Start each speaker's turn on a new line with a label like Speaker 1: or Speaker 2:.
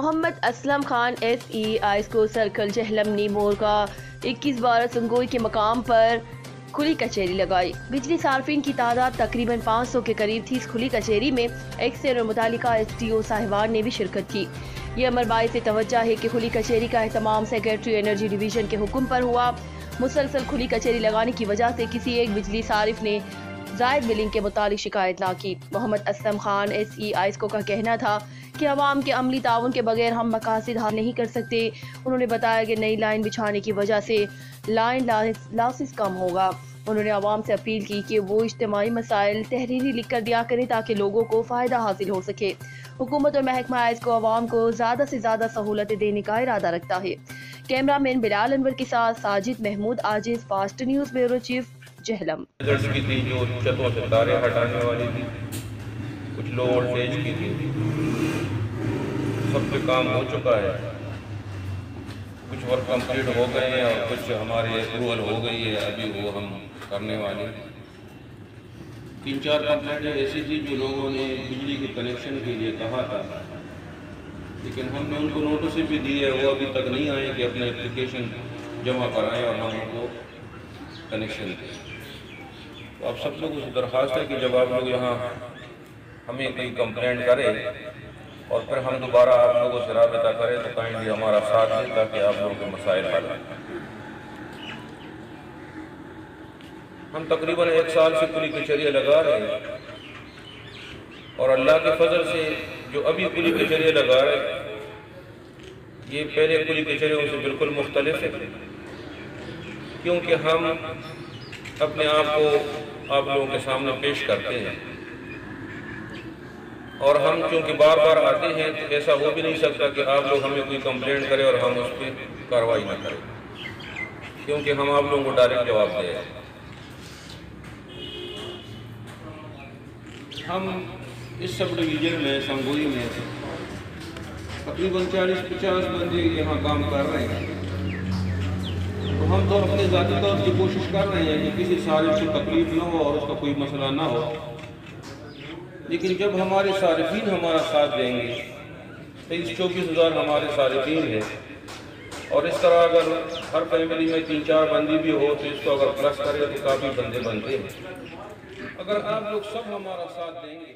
Speaker 1: محمد Aslam Khan SE کو circle Jhelum نیمور کا 21/12 سنگوئی کے مقام پر کھلی کچہری لگائی۔ بجلی صارفین کی تعداد تقریباً 500 کے قریب تھی۔ اس کھلی کچہری میں ایکسائز اور متعلقہ SDO صاحبان نے بھی شرکت کی۔ یہ امر باعث توجہ ہے کہ کھلی کچہری کا اہتمام سیکریٹری انرجی ڈویژن کے حکم پر ہوا۔ مسلسل کھلی کچہری لگانے کی وجہ سے کسی ایک بجلی صارف نے زائد بلنگ کے متعلق شکایت نہ کی۔ محمد اسلم خان SE کو کا کہنا تھا کہ عوام کے عملی تعاون کے بغیر ہم مقاصد حاصل نہیں کر سکتے۔ انہوں نے بتایا کہ نئی لائن بچھانے کی وجہ سے لائن لاسز کم ہوگا۔ انہوں نے عوام سے اپیل کی کہ وہ اجتماعی مسائل تحریری لکھ کر دیا کریں تاکہ لوگوں کو فائدہ حاصل ہو سکے۔ حکومت اور محکمہ کو عوام کو زیادہ سے زیادہ سہولتیں دینے کا ارادہ رکھتا ہے۔ کیمرہ مین بلال انور کے ساتھ ساجد محمود عاجز، fast news bureau chief, Jhelum.
Speaker 2: کی تھی جو چھتوں سے تاریں ہٹانے والی تھی، کچھ لو وولٹیج کی تھی، سب پہ کام ہو چکا ہے۔ کچھ ورک کمپلیٹ ہو گئے ہیں اور کچھ ہمارے اپروول ہو گئی ہے، ابھی وہ ہم کرنے والے ہیں۔ 3-4 کمپلینٹیں ایسی تھی جو لوگوں نے بجلی کے کنیکشن کے لیے کہا تھا، لیکن ہم نے ان کو نوٹس بھی دی ہے، وہ ابھی تک نہیں آئے کہ اپنے اپلیکیشن جمع کرائیں اور ہم ان کو کنیکشن دیں۔ تو اب سب لوگ اس درخواست ہے کہ جب آپ لوگ یہاں ہمیں کوئی کمپلینٹ کرے اور پھر ہم دوبارہ آپ لوگوں سے رابطہ کریں تو کائنڈلی ہمارا ساتھ دیں تاکہ آپ لوگوں کے مسائل حل ہوں۔ ہم تقریباً 1 سال سے کھلی کچہریاں لگا رہے ہیں اور اللہ کے فضل سے جو ابھی کھلی کچہریاں لگا رہے ہیں یہ پہلے کھلی کچہریوں سے بالکل مختلف ہے، کیونکہ ہم اپنے آپ کو آپ لوگوں کے سامنے پیش کرتے ہیں اور ہم چونکہ بار بار آتے ہیں تو ایسا ہو بھی نہیں سکتا کہ آپ لوگ ہمیں کوئی کمپلینٹ کریں اور ہم اس پہ کارروائی نہ کریں، کیونکہ ہم آپ لوگوں کو ڈائریکٹ جواب دیں۔ ہم اس سب ڈویژن میں سنگوئی میں تقریباً 40-50 بندے یہاں کام کر رہے ہیں، تو ہم تو اپنے ذاتی طور سے کوشش کر رہے ہیں کہ کسی صارف کو تکلیف نہ ہو اور اس کا کوئی مسئلہ نہ ہو، لیکن جب ہمارے صارفین ہمارا ساتھ دیں گے، 23-24 ہزار ہمارے صارفین ہیں اور اس طرح اگر ہر فیملی میں 3-4 بندی بھی ہو تو اس کو اگر پلس کرے تو کافی بندے بنتے ہیں۔ اگر آپ لوگ سب ہمارا ساتھ دیں گے